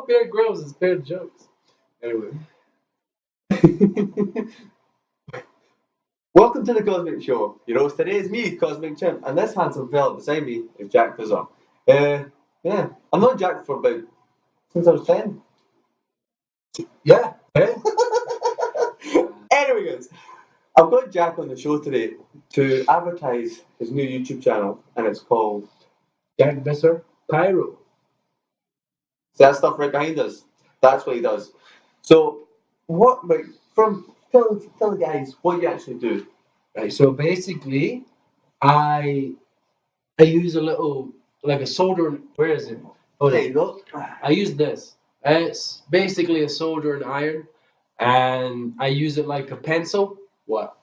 all Bear Grylls is Bear jokes. Anyway. Welcome to the Cosmic Show. Your host today is me, Cosmic Chimp, and this handsome fella beside me is Jack Visser. Yeah, I've known Jack for since I was 10. Yeah. Hey. Anyway, guys, I've got Jack on the show today to advertise his new YouTube channel, and it's called Jack Visser Pyro. So that stuff right behind us. That's what he does. So, tell the guys what you actually do. Right. So basically, I use a little like a soldering. Where is it? Hold There on. you go. I use this. It's basically a soldering iron, and I use it like a pencil. What?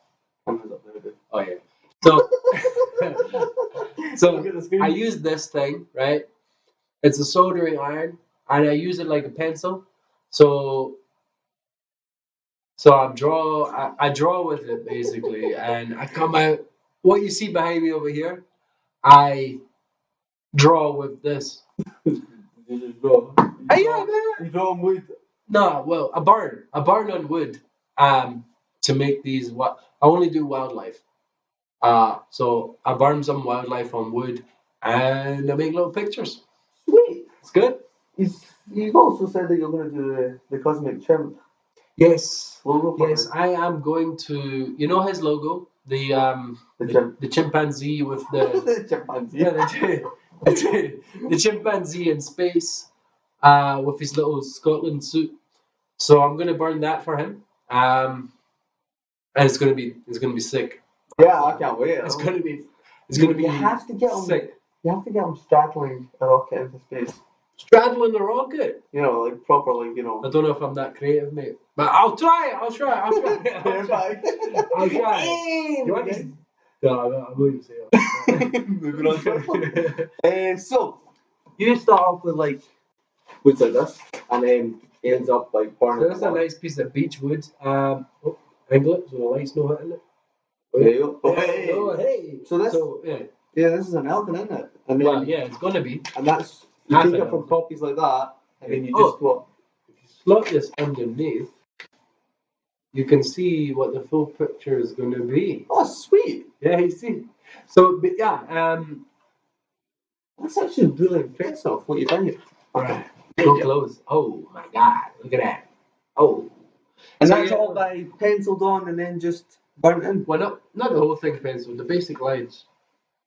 Oh yeah. So, I use this thing, right? It's a soldering iron, and I use it like a pencil. So I draw with it basically, and I come out. What you see behind me over here, I draw with this. You just draw. Yeah, man. You draw on wood. No, well, a barn on wood. To make these. What I only do wildlife. So I burn some wildlife on wood, and I make little pictures. Sweet. It's good. You've also said that you're going to do the Cosmic Chimp Yes. logo. Yes, I am going to. You know his logo, the chimpanzee with the The chimpanzee. yeah, the chimpanzee in space, with his little Scotland suit. So I'm gonna burn that for him. And it's gonna be sick. Yeah, I can't wait. It's gonna be You have to get him. sick. You have to get him straddling a rocket into space. Straddling the rocket. You know, like proper, like I don't know if I'm that creative, mate. But I'll try. I'll try. You want this? No, I wouldn't say it. Moving on. So you start off with like woods like this, and then ends up like burning. So that's a nice piece of beech wood. Angle it so the light's not hitting it. There you go. Hey. Oh, hey. So this, yeah, this is an elephant, isn't it? And then, well, yeah, it's gonna be. And that's you Half take an it from elephant. copies like that, and then you Oh. just what? If you slot this underneath, you can see what the full picture is gonna be. Oh, sweet! Yeah, you see. So, but yeah, That's actually really impressive. What you've done here. Alright, so close. Oh my God, look at that. Oh. And So, that's yeah. all by penciled on and then just burnt in. Well, not the whole thing penciled, the basic lines.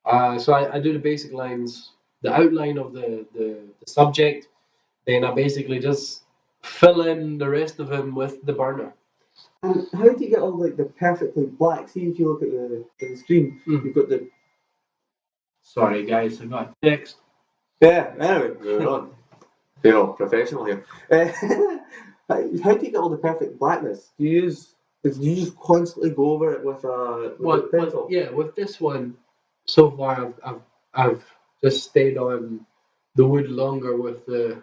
So I do the basic lines, the outline of the subject, then I basically just fill in the rest of him with the burner. And how do you get all like the perfectly black? See if you look at the screen, you've got the. Sorry guys, I got a text. Yeah. Anyway, moving on. You know, professional here. How do you get all the perfect blackness? Do you just constantly go over it with a pencil? Yeah, with this one, so far I've just stayed on the wood longer with the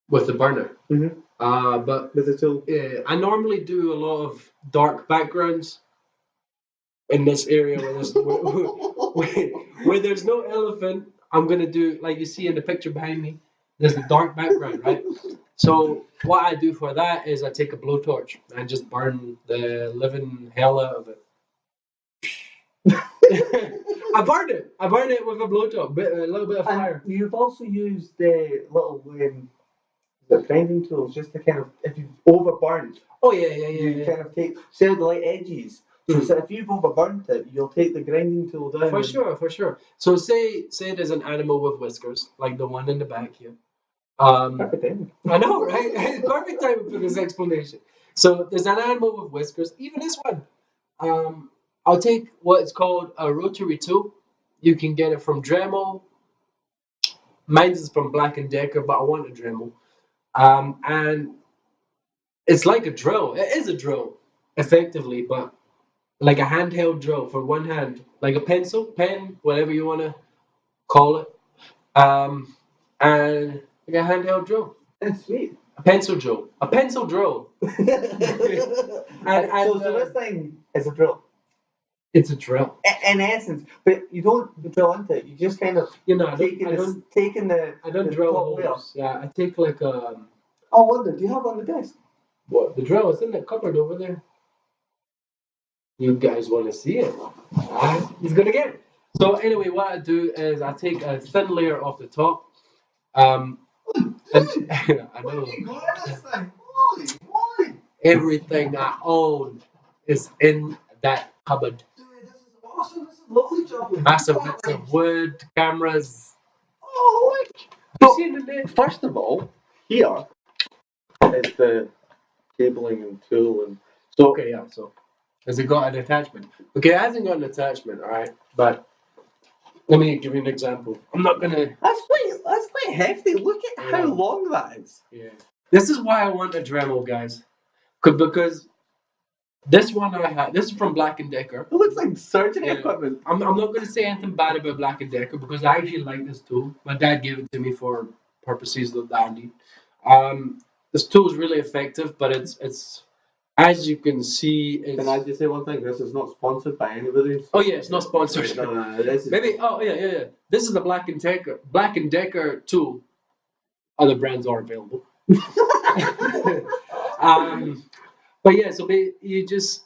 burner. Mm-hmm. But With the tool. yeah, I normally do a lot of dark backgrounds in this area where there's no elephant. I'm gonna do like you see in the picture behind me. There's a dark background, right? So what I do for that is I take a blowtorch and just burn the living hell out of it. I burn it with a blowtorch, a little bit of fire. And you've also used the little the grinding tools just to kind of, if you've overburned, Oh yeah. you kind of take, say the light edges. So if you've overburnt it, you'll take the grinding tool down. For sure. So say there's an animal with whiskers, like the one in the back here. Perfect timing. I know, right? Perfect time for this explanation. So there's an animal with whiskers, even this one. I'll take what's called a rotary tool. You can get it from Dremel. Mine is from Black & Decker, but I want a Dremel. And it's like a drill. It is a drill, effectively, but like a handheld drill for one hand, like a pencil, pen, whatever you want to call it, and like a handheld drill. That's sweet. A pencil drill. So this thing is a drill. It's a drill. In essence, but you don't drill into it. You just kind of You know, I taking don't the drill top layer. holes. Yeah, I take like I wonder, do you have it on the desk? what? The drill is in the cupboard over there. You guys want to see it? He's gonna get it. So anyway, what I do is I take a thin layer off the top. And I know Holy. everything I own is in that cupboard. Dude, this is awesome. This is lovely job. Massive bits of wood, cameras. Oh, You so, seen it? first of all, here is the cabling and tool and so. Okay, yeah. So has it got an attachment? Okay, it hasn't got an attachment, all right. But let me give you an example. I'm not gonna. That's quite hefty. Look at how long that is. Yeah. This is why I want a Dremel, guys. Because this one I had. This is from Black and Decker. It looks like surgery Yeah. equipment. I'm not going to say anything bad about Black and Decker because I actually like this tool. My dad gave it to me for purposes that I need. This tool is really effective, but it's as you can see. Can I just say one thing? This is not sponsored by anybody. Oh yeah, it's not sponsored. No, this is Maybe. Oh yeah. This is the Black and Decker tool. Other brands are available. But yeah, so you just.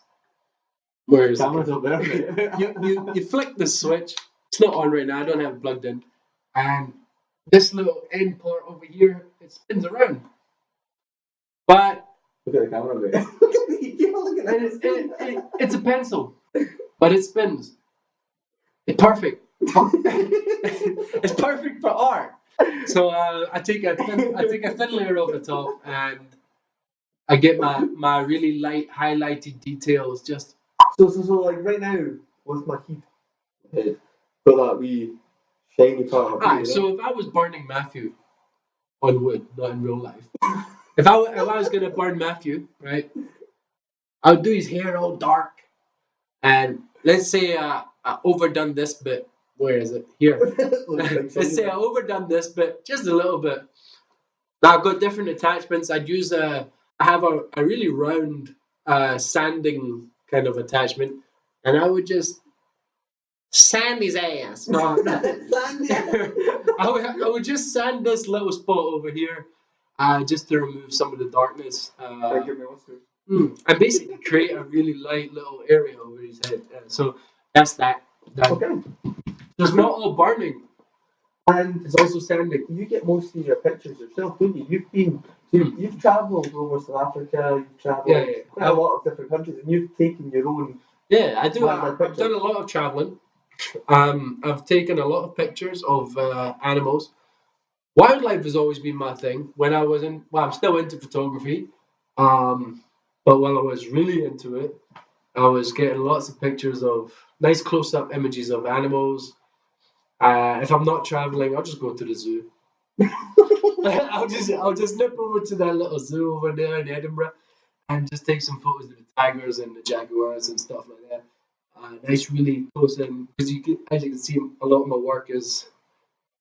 Where is camera's it? up there. You flick the switch. It's not on right now. I don't have it plugged in. And this little end part over here, it spins around. But Look at the camera there. it's a pencil, but it spins. It's perfect. It's perfect for art. So I take a thin layer over the top, and I get my really light highlighted details just. So like right now with my heat got that wee shiny part of Alright, so if I was burning Matthew on wood, not in real life, if I was gonna burn Matthew, right, I would do his hair all dark, and let's say I overdone this bit. Where is it? Here. Let's say I overdone this bit just a little bit. Now I've got different attachments. I have a really round sanding kind of attachment, and I would just sand his ass. No, I would just sand this little spot over here, just to remove some of the darkness. And basically create a really light little area over his head. So that's that. Okay. There's not all burning. And It's also sanding. you get most of your pictures yourself, don't you? You've travelled over South Africa, you've travelled quite a lot of different countries, and you've taken your own. Yeah, I do. Wildlife I've done a lot of traveling. I've taken a lot of pictures of animals. Wildlife has always been my thing. I'm still into photography. But when I was really into it, I was getting lots of pictures of nice close-up images of animals. If I'm not traveling, I'll just go to the zoo. I'll just nip over to that little zoo over there in Edinburgh and just take some photos of the tigers and the jaguars and stuff like that. Nice, really close in, because as you can see, a lot of my work is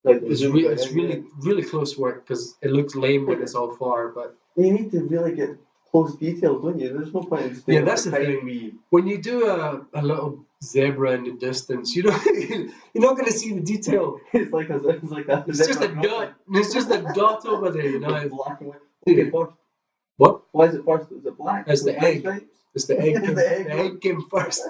it's really close work because it looks lame when it's all far, but you need to really get close details, don't you? There's no point in staying. Yeah, that's the thing. When you do a little zebra in the distance, you're not going to see the detail. It's like that. It's just a dot. It's just a dot over there, you know. It's black and white. Okay, first. What? Why is it first? Is it black? It's the egg. Stripes? It's the egg. The egg. The egg came first.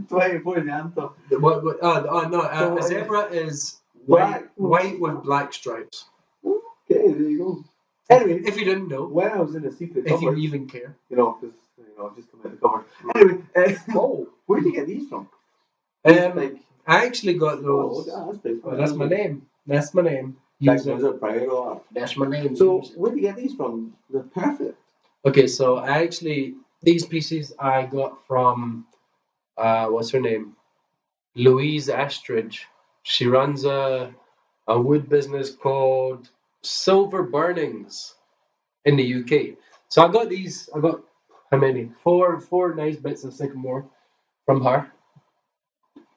24 the answer. No. A zebra is Black. white with black stripes. Okay, there you go. Anyway, If you didn't know, when I was in the secret if you cupboard, even care. because I've just come out of the cupboard. Anyway, where did you get these from? I actually got those. That's That's my name. That's my name. Jack Use it. Visser, That's my name. So Use it. where did you get these from? They're perfect. Okay, so these pieces I got from, what's her name? Louise Astridge. She runs a wood business called Silver Burnings in the UK. So I got these. I got how many? Four nice bits of sycamore from her.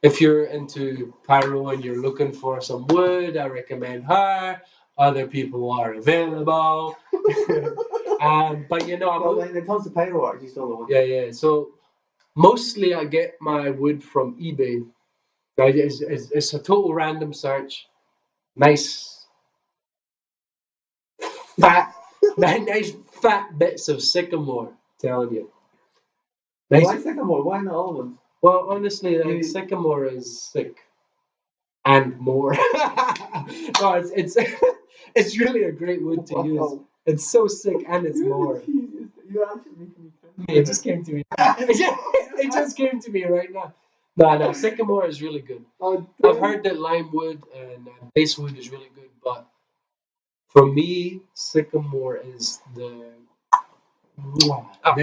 If you're into pyro and you're looking for some wood, I recommend her. Other people are available. But when it comes to pyro art, you still the one. Yeah. So Mostly I get my wood from eBay. It's a total random search. Nice fat, nice fat bits of sycamore. Telling you. Nice. Why sycamore? Why not almonds? Well, honestly, like, sycamore is sick and more. No, it's it's really a great wood to use. It's so sick and it's more. You're actually making me cringe. It just came to me. It just came to me right now. No, sycamore is really good. I've heard that lime wood and basswood is really good, but for me, sycamore is the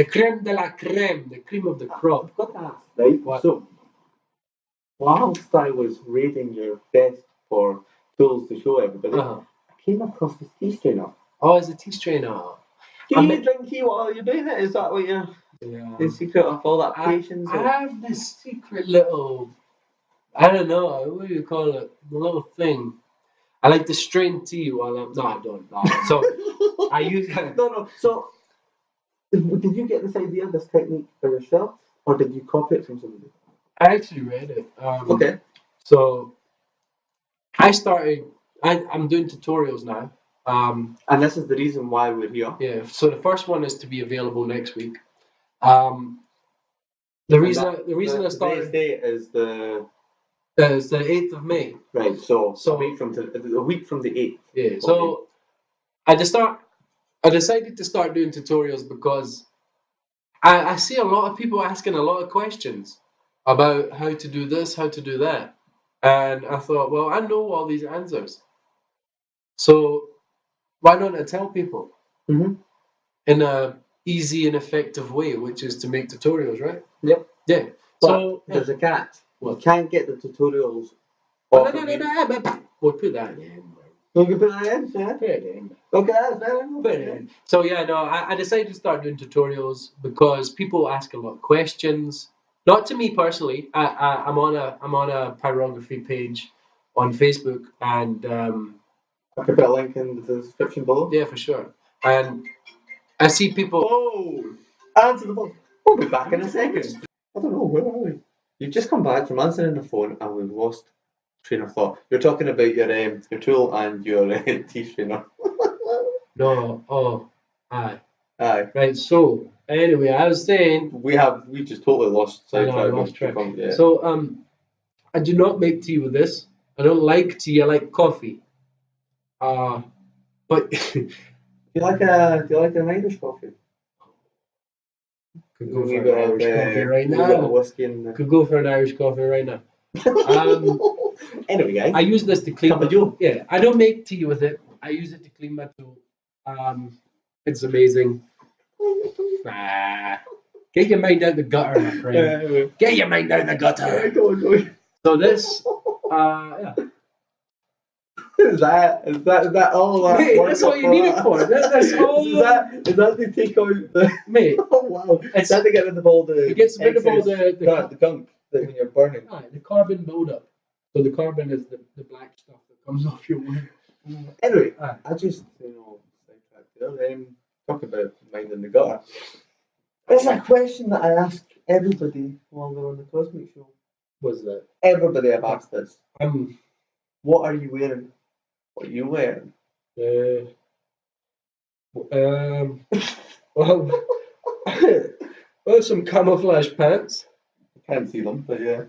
creme de la creme, the cream of the crop. I've got to ask, right? What? So, whilst I was rating your best for tools to show everybody, I came across this tea strainer. Oh, it's a tea strainer. Do you drink tea while you're doing it? Is that what you're... Yeah. The secret of all that patience? I have this secret little, I don't know, what do you call it? The little thing. I like to strain tea while I'm... No, I don't. No. So, I use... No. So, did you get this idea, this technique for yourself? Or did you copy it from somebody? I actually read it. Okay. So, I started... I'm doing tutorials now. And this is the reason why we're here. Yeah, so the first one is to be available next week. The reason I started... Today's date is the... It's the 8th of May. Right, so a week from the 8th. Yeah, so I decided to start doing tutorials because I see a lot of people asking a lot of questions about how to do this, how to do that. And I thought, well, I know all these answers. So why don't I tell people in a easy and effective way, which is to make tutorials, right? Yep. Yeah. But so there's a catch. What? You can't get the tutorials. No. We'll put that in. You can put that in, yeah. Put it in. Okay, that's fair. Put it in. So yeah, no, I decided to start doing tutorials because people ask a lot of questions. Not to me personally. I'm on a pyrography page on Facebook, and I can put a link in the description below. yeah, for sure. And I see people. Oh, answer the phone. We'll be back in a second. I don't know, where are we? You've just come back from answering the phone and we've lost train of thought. You're talking about your tool and your tea strainer. No, oh, aye. Aye. Right, so anyway, I was saying we just totally lost sight. I lost track. Yeah. So I do not make tea with this. I don't like tea, I like coffee. But do you like an Irish coffee? Could go for an Irish coffee right now. Whiskey and Could go for an Irish coffee right now. Anyway, guys. I use this to clean my tool. Yeah, I don't make tea with it. I use it to clean my tool. It's amazing. Get your mind out the gutter, my friend. Get your mind out the gutter. Go on. So this, yeah. Is that all that? Mate, that's what you need it for. That's all. Is that to take out the... Mate. Oh wow. It's that to get rid of all the... It gets rid of all the gunk that when you're burning. The carbon buildup. So the carbon is the black stuff that comes off your wood. Anyway, I just, talk about minding the gutter. There's a question that I ask everybody while they're on the Cosmic Show. What's that? Everybody I've asked this. What are you wearing? What are you wearing? Well, some camouflage pants. I can't see them, but yeah.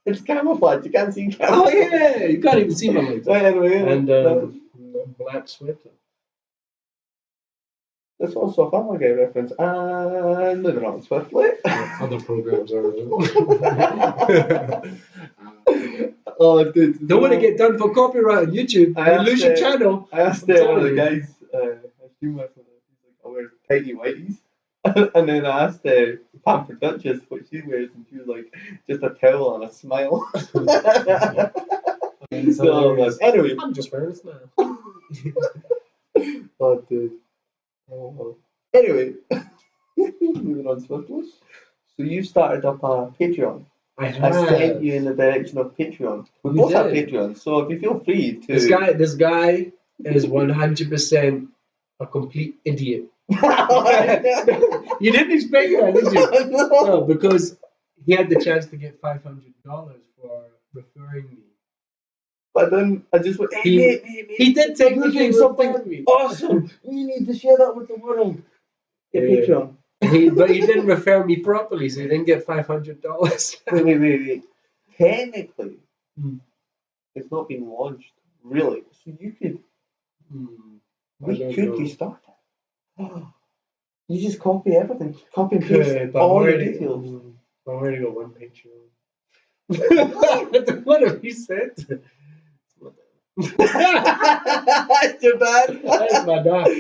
It's camouflage. You can't see camouflage. Oh yeah, you can't even see my legs. And black sweater. That's also a Family Guy reference. And moving on swiftly. Other programs are. Oh, dude! Don't want to get done for copyright on YouTube. You lose your channel. I asked one of the guys. I wear tighty whities, and then I asked Pampered Duchess what she wears, and she was like, just a towel and a smile. So, anyway, I'm just wearing a smile. Oh, dude. Anyway, moving on swiftly. So you started up a Patreon. I sent you in the direction of Patreon. We both have Patreon, so if you feel free to... This guy is 100% a complete idiot. You didn't expect that, did you? No, because he had the chance to get $500 for referring me. But then I just went, hey, mate, he did technically doing something awesome. You need to share that with the world. Get Patreon. But he didn't refer me properly, so he didn't get $500. Wait. Technically, it's not been launched, really. So you could, we could restart it. You just copy everything. Copy and paste all the details. I've already got one Patreon. What have you said? That's your dad. That's my dad.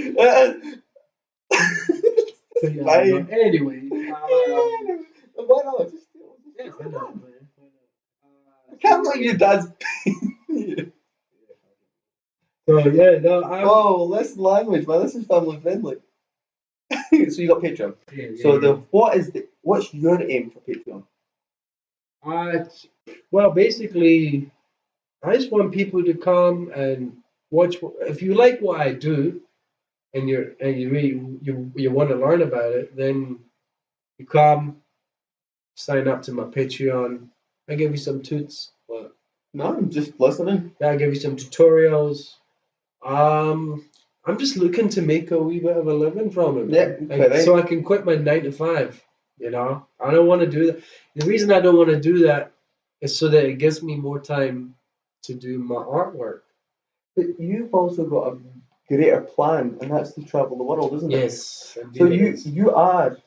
So, yeah, anyway. Why not? Just I can't believe your dad's So yeah, no. Oh, less language, man. This is family friendly. So you got Patreon. What's your aim for Patreon? Well, basically, I just want people to come and watch. If you like what I do, and you want to learn about it, then you come, sign up to my Patreon. I give you some toots. What? No, I'm just listening. Yeah, I give you some tutorials. I'm just looking to make a wee bit of a living from it. Yeah, so I can quit my 9 to 5. You know, I don't want to do that. The reason I don't want to do that is so that it gives me more time to do my artwork. But you've also got a greater plan, and that's to travel the world, isn't it? Yes. So you are,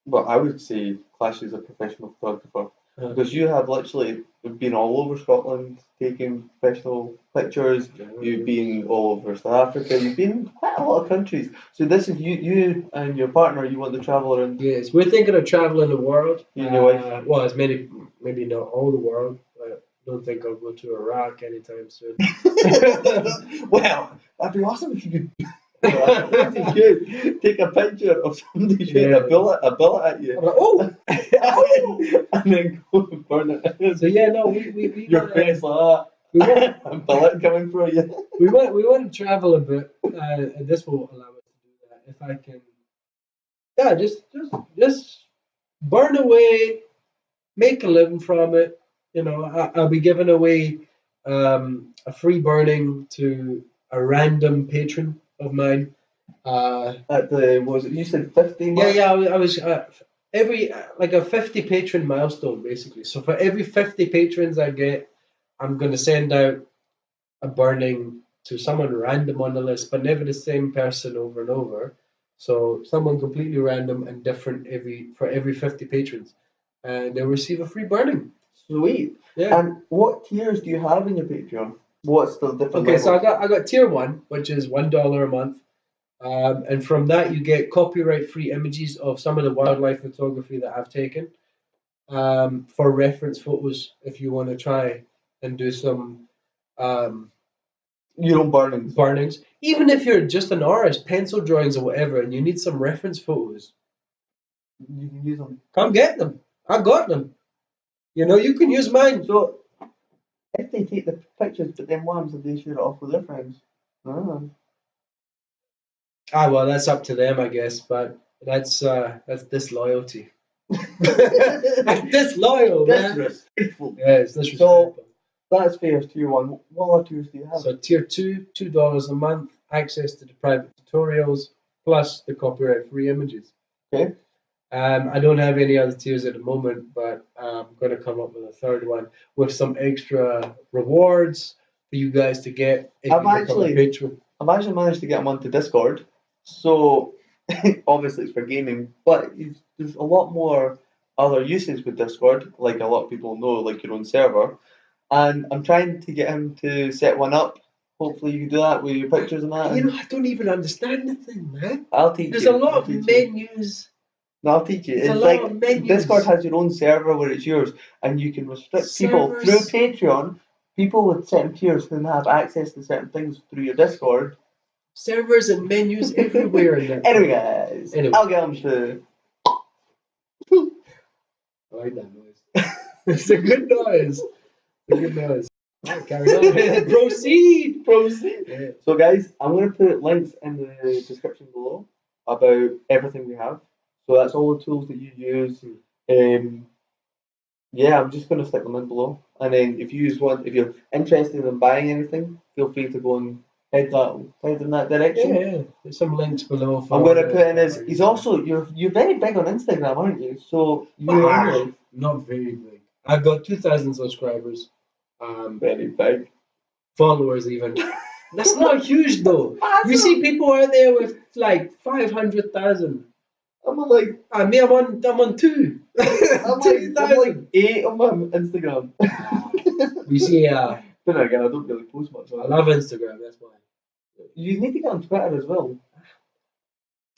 well, I would say, classed as a professional photographer. Because you have literally been all over Scotland taking professional pictures. You've been all over South Africa. You've been in quite a lot of countries. So this is you and your partner. You want to travel around. Yes, we're thinking of traveling the world. You and your wife. Well, as many, maybe not all the world. I don't think I'll go to Iraq anytime soon. Well, that'd be awesome if you could. Take a picture of somebody shooting a bullet at you. Oh! And then go and burn it. So yeah, no, we your face like that. A bullet coming for you. We want to travel a bit, and this will allow us to do that. If I can, yeah, just burn away, make a living from it. You know, I'll be giving away a free burning to a random patron of mine. At the you said 50? Yeah, I was every like a 50 patron milestone basically. So for every 50 patrons I get, I'm gonna send out a burning to someone random on the list, but never the same person over and over. So someone completely random and different for every 50 patrons, and they'll receive a free burning. Sweet. Yeah. And what tiers do you have in your Patreon? What's the different? Okay, so I got tier 1, which is $1 a month. And from that, you get copyright-free images of some of the wildlife photography that I've taken for reference photos. If you want to try and do some your own burnings, even if you're just an artist, pencil drawings or whatever, and you need some reference photos, you can use them. Come get them. I got them. You know, you can use mine. So if they take the pictures, but then what happens if they share it off with their friends? Well, that's up to them, I guess. But that's disloyalty. That's disloyal, man. Disrespectful. Yeah, it's disrespectful. So that's fair. Tier 1. What other tiers do you have? So tier 2, $2 a month, access to the private tutorials, plus the copyright-free images. Okay. I don't have any other tiers at the moment, but I'm going to come up with a third one with some extra rewards for you guys to get if I've you become a patron. I've actually managed to get them onto Discord. So obviously it's for gaming, but there's a lot more other uses with Discord, like a lot of people know, like your own server. And I'm trying to get him to set one up. Hopefully you can do that with your pictures and that. You know, I don't even understand the thing, man. I'll teach you. There's a lot of menus. No, I'll teach you. It's like Discord has your own server where it's yours, and you can restrict people through Patreon. People with certain tiers can have access to certain things through your Discord. Servers and menus everywhere in there. Anyway, guys, I'll get them to. I like that noise. It's a good noise. It's a good noise. Right, carry on. Proceed. Yeah. So, guys, I'm going to put links in the description below. about everything we have. So that's all the tools that you use. Yeah, I'm just going to stick them in below. And then if you're interested in buying anything, feel free to go and head in that direction. Yeah. There's some links below. I'm going to put in his. He's also you're very big on Instagram, aren't you? So not very big. I've got 2,000 subscribers. Very big. Followers even. That's not huge though. You see people out there with like 500,000. I'm like, me, I'm on 2. I'm like 8 on my Instagram. You see, but again, I don't really post much. I love Instagram. That's why. You need to get on Twitter as well.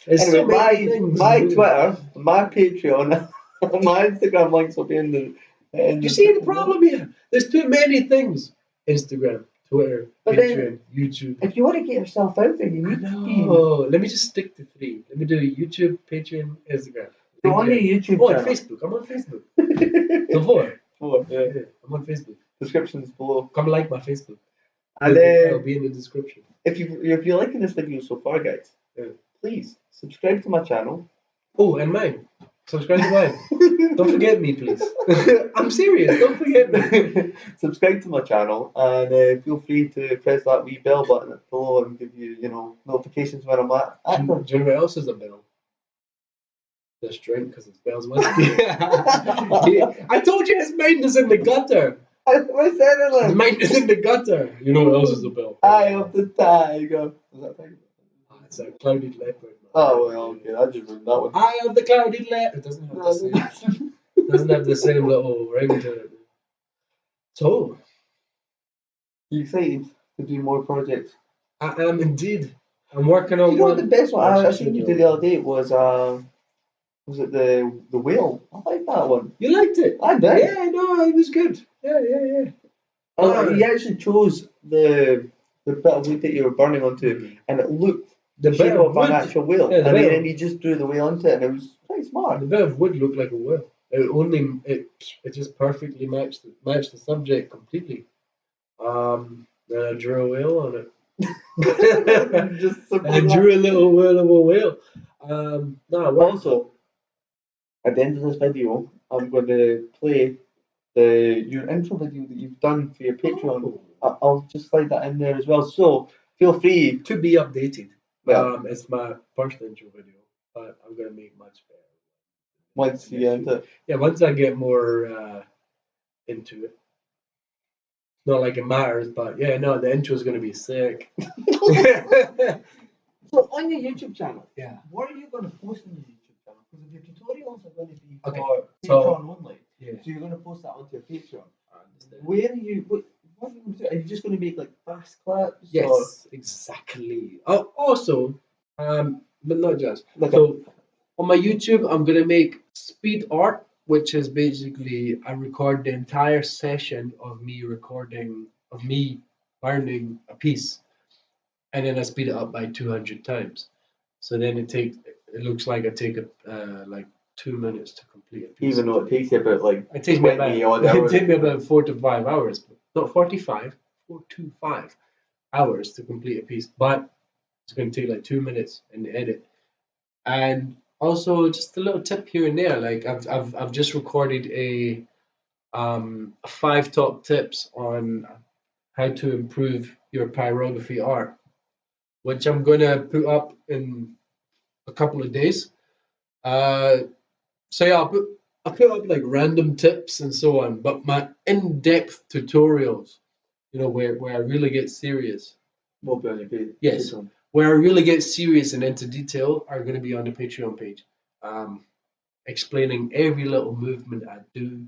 It's anyway, my Twitter, my Patreon, my Instagram links will be in the. You see the problem here? There's too many things. Instagram, Twitter, Patreon, YouTube. If you want to get yourself out there, you need to be. Let me just stick to 3. Let me do YouTube, Patreon, Instagram. So on your YouTube channel. On Facebook. I'm on Facebook. The 4. Yeah. I'm on Facebook. Description's below. Come like my Facebook. And it'll be in the description. If you're liking this video so far, guys, please subscribe to my channel. Oh, and mine. Subscribe to mine. Don't forget me, please. I'm serious. Don't forget me. Subscribe to my channel and feel free to press that wee bell button below and give you notifications when I'm at. Do you know what else is a bell? This drink, because it smells whiskey. I told you his mind is in the gutter. I said it. His mind is in the gutter. You know what else is a bell? Eye of the tiger. Was that tiger? It's a clouded leopard. Oh well, okay, I just read that one. Eye of the clouded leopard. It doesn't have the same. Doesn't have the same little ring to it. So, you excited to do more projects? I am indeed. I'm working on. You know what the best one I seen you do the other day was it the whale? I liked that one. You liked it? I did. Yeah, no, it was good. Yeah. He actually chose the bit of wood that you were burning onto, and it looked the bit of an actual whale, and then he just drew the whale onto it, and it was pretty smart. The bit of wood looked like a whale. It just perfectly matched the subject completely. Then I drew a whale on it. I drew a little whale of a whale. Also, at the end of this video, I'm going to play your intro video that you've done for your Patreon. I'll just slide that in there as well. So feel free to be updated. Well, it's my first intro video, but I'm going to make much better. Once you get into it. Yeah, once I get more into it. Not like it matters, but yeah, no, the intro is going to be sick. So on your YouTube channel, what are you going to post on your YouTube channel? Because your tutorials are going to be for Patreon only. Yeah. So you're going to post that onto your Patreon. Where are you? What are you going to do? Are you just going to make like fast clips? Yes, exactly. Also, but not just. So on my YouTube, I'm going to make speed art, which is basically I record the entire session of me burning a piece, and then I speed it up by 200 times. So then it looks like I take like 2 minutes to complete a piece. Even though it takes you about like it takes me about 4 to 5 hours, not 45, 4 to 5 hours to complete a piece, but it's going to take like 2 minutes in the edit. And also, just a little tip here and there. Like I've just recorded a 5 top tips on how to improve your pyrography art, which I'm gonna put up in a couple of days. So yeah, I'll put up like random tips and so on, but my in-depth tutorials, where I really get serious. Will be on your page. Yes. Where I really get serious and into detail are going to be on the Patreon page, explaining every little movement I do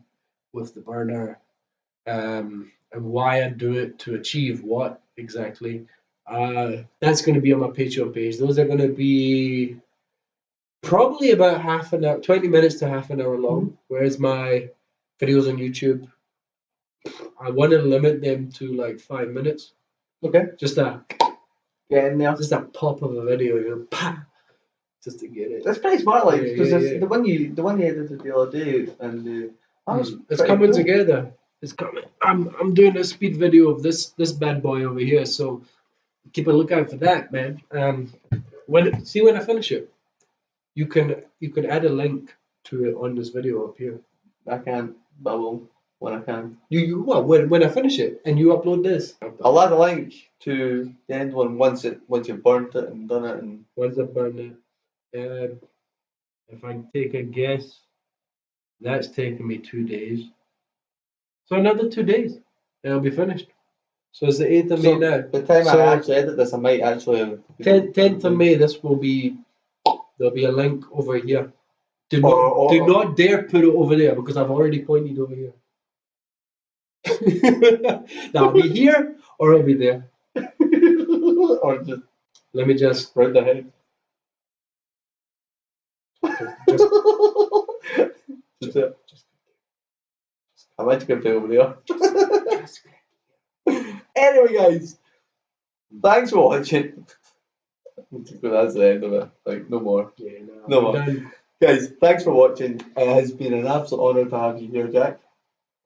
with the burner, and why I do it to achieve what exactly. That's going to be on my Patreon page. Those are going to be probably about half an hour, 20 minutes to half an hour long, whereas my videos on YouTube, I want to limit them to like 5 minutes. Okay. Just a Just a pop of a video, just to get it. That's pretty smart, like, because the one you edited the other day, and it's coming together. It's coming. I'm doing a speed video of this bad boy over here, so keep a lookout for that, man. When I finish it. You can add a link to it on this video up here. I can't, but I will when I can. You what? When I finish it and you upload this, I'll add a link to the end one once you've burnt it and done it. And once I burn it, if I take a guess, that's taken me 2 days. So another 2 days, and it'll be finished. So it's the 8th of May now. By the time So I actually edit this, I might actually. 10th of May. This will be. There'll be a link over here. Do not dare put it over there because I've already pointed over here. That'll be here or it'll be there. Or just Let me just spread the head. I might go over there. Anyway, guys, thanks for watching. That's the end of it. Like, no more. Yeah, no more. Done. Guys, thanks for watching. It has been an absolute honour to have you here, Jack,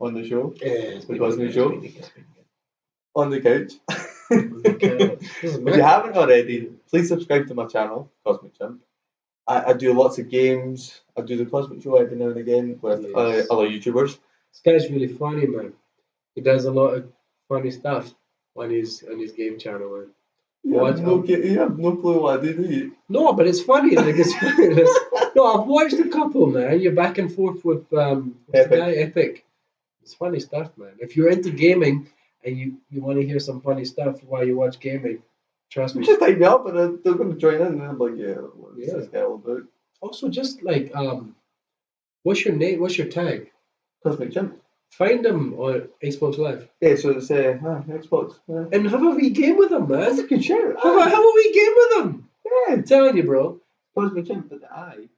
on the show. Yeah, the Cosmic Show. On the couch. If you haven't already, please subscribe to my channel, Cosmic Chimp. I do lots of games. I do the Cosmic Show every now and again with other YouTubers. This guy's really funny, man. He does a lot of funny stuff on his game channel, man. You have no clue what I do you? No, but it's funny. Like it's funny. No, I've watched a couple, man. You're back and forth with what's the guy? Epic. It's funny stuff, man. If you're into gaming and you want to hear some funny stuff while you watch gaming, trust me. Just type me up and they're going to join in, and I'm like, yeah, what's this guy all about? Also, just like, what's your name? What's your tag? Cosmic Chimp. Find them on Xbox Live. Yeah, so it's Xbox. And have a wee game with them, man. That's a good shout. Have a wee game with them. Yeah. I'm telling you, bro. Cosmic Chimp, but the I.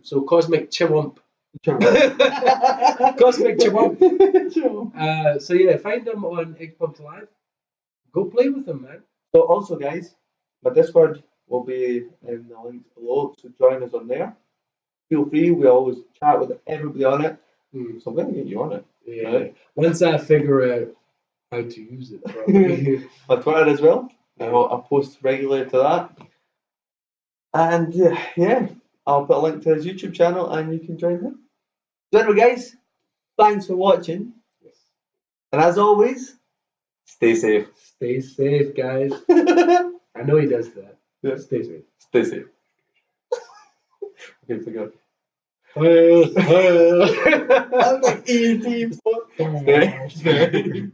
So Cosmic Chimp. Cosmic Chimp. So yeah, find them on Xbox Live. Go play with them, man. So also, guys, my Discord will be in the links below, so join us on there. Feel free. We always chat with everybody on it. So I'm going to get you on it. Yeah. Right? Once I figure out how to use it, probably. My Twitter as well. I'll post regularly to that. And yeah, I'll put a link to his YouTube channel and you can join him. So anyway, guys, thanks for watching. Yes. And as always, stay safe. Stay safe, guys. I know he does that. Yeah. Stay safe. Stay safe. Okay, so go. I'm like E.T. Stay.